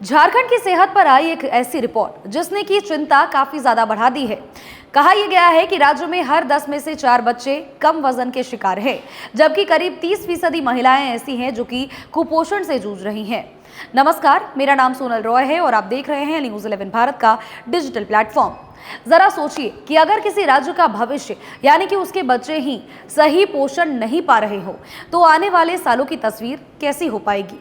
झारखंड की सेहत पर आई एक ऐसी रिपोर्ट जिसने की चिंता काफी ज्यादा बढ़ा दी है। कहा यह गया है कि राज्य में हर 10 में से 4 बच्चे कम वजन के शिकार हैं, जबकि करीब 30% महिलाएं ऐसी हैं जो कि कुपोषण से जूझ रही हैं। नमस्कार, मेरा नाम सोनल रॉय है और आप देख रहे हैं न्यूज़ 11 भारत का डिजिटल प्लेटफॉर्म। जरा सोचिए कि अगर किसी राज्य का भविष्य यानी कि उसके बच्चे ही सही पोषण नहीं पा रहे हो तो आने वाले सालों की तस्वीर कैसी हो पाएगी।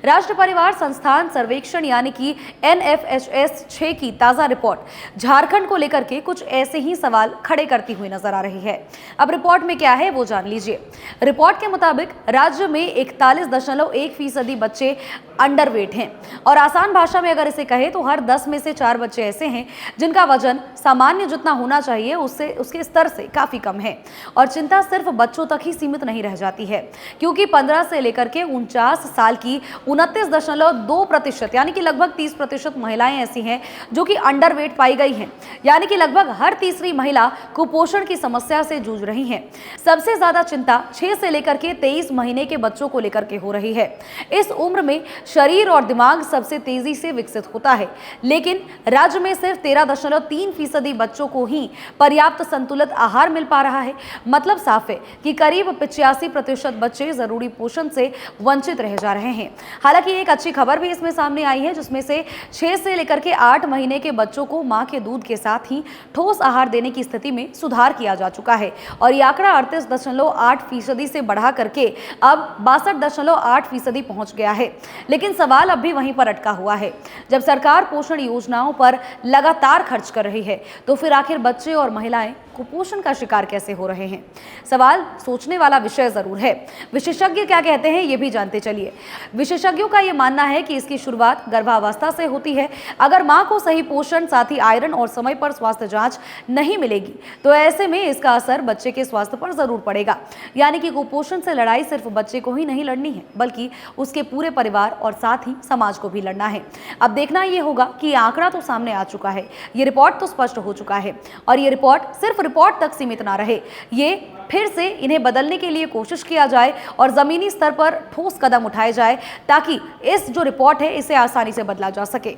राष्ट्रीय परिवार संस्थान सर्वेक्षण यानी कि NFHS 6 की ताजा रिपोर्ट झारखंड को लेकर के कुछ ऐसे ही सवाल खड़े करती हुई नजर आ रही है। अब रिपोर्ट में क्या है वो जान लीजिए। रिपोर्ट के मुताबिक राज्य में 41.1% बच्चे अंडरवेट हैं और आसान भाषा में अगर इसे कहे तो हर 10 में से 4 बच्चे ऐसे हैं जिनका वजन सामान्य जितना होना चाहिए उसके स्तर से काफी कम है। और चिंता सिर्फ बच्चों तक ही सीमित नहीं रह जाती है, क्योंकि 15 से लेकर के 49 साल की 29.2% यानी कि लगभग 30% महिलाएं ऐसी हैं जो कि अंडरवेट पाई गई हैं, यानी कि लगभग हर तीसरी महिला कुपोषण की समस्या से जूझ रही है। सबसे ज्यादा चिंता 6 से लेकर के 23 महीने के बच्चों को लेकर के हो रही है। इस उम्र में शरीर और दिमाग सबसे तेजी से विकसित होता है, लेकिन राज्य में सिर्फ 13.3% बच्चों को ही पर्याप्त संतुलित आहार मिल पा रहा है। मतलब साफ है कि करीब 85% बच्चे जरूरी पोषण से वंचित रह जा रहे हैं। हालांकि एक अच्छी खबर भी इसमें सामने आई है, जिसमें से 6 से लेकर के 8 महीने के बच्चों को मां के दूध के साथ ही ठोस आहार देने की स्थिति में सुधार किया जा चुका है और ये आंकड़ा 38.8% से बढ़ा करके अब 62.8% पहुंच गया है। लेकिन सवाल अब भी वहीं पर अटका हुआ है। जब सरकार पोषण योजनाओं पर लगातार खर्च कर रही है तो फिर आखिर बच्चे और महिलाएं कुपोषण का शिकार कैसे हो रहे हैं? सवाल सोचने वाला विषय जरूर है। विशेषज्ञ क्या कहते हैं ये भी जानते चलिए। विशेषज्ञों का यह मानना है कि इसकी शुरुआत गर्भावस्था से होती है। अगर मां को सही पोषण, साथ ही आयरन और समय पर स्वास्थ्य जांच नहीं मिलेगी तो ऐसे में इसका असर बच्चे के स्वास्थ्य पर जरूर पड़ेगा। यानी कि कुपोषण से लड़ाई सिर्फ बच्चे को ही नहीं लड़नी है, बल्कि उसके पूरे परिवार और साथ ही समाज को भी लड़ना है। अब देखना यह होगा कि आंकड़ा तो सामने आ चुका है, ये रिपोर्ट तो स्पष्ट हो चुका है और ये रिपोर्ट सिर्फ रिपोर्ट तक सीमित ना रहे, ये फिर से इन्हें बदलने के लिए कोशिश किया जाए और जमीनी स्तर पर ठोस कदम उठाए जाए ताकि इस जो रिपोर्ट है इसे आसानी से बदला जा सके।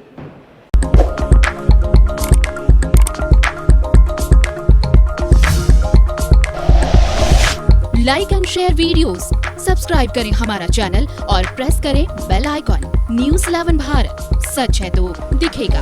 Like and share videos, subscribe करें हमारा चैनल और प्रेस करें बेल आइकॉन। न्यूज़ 11 भारत, सच है तो दिखेगा।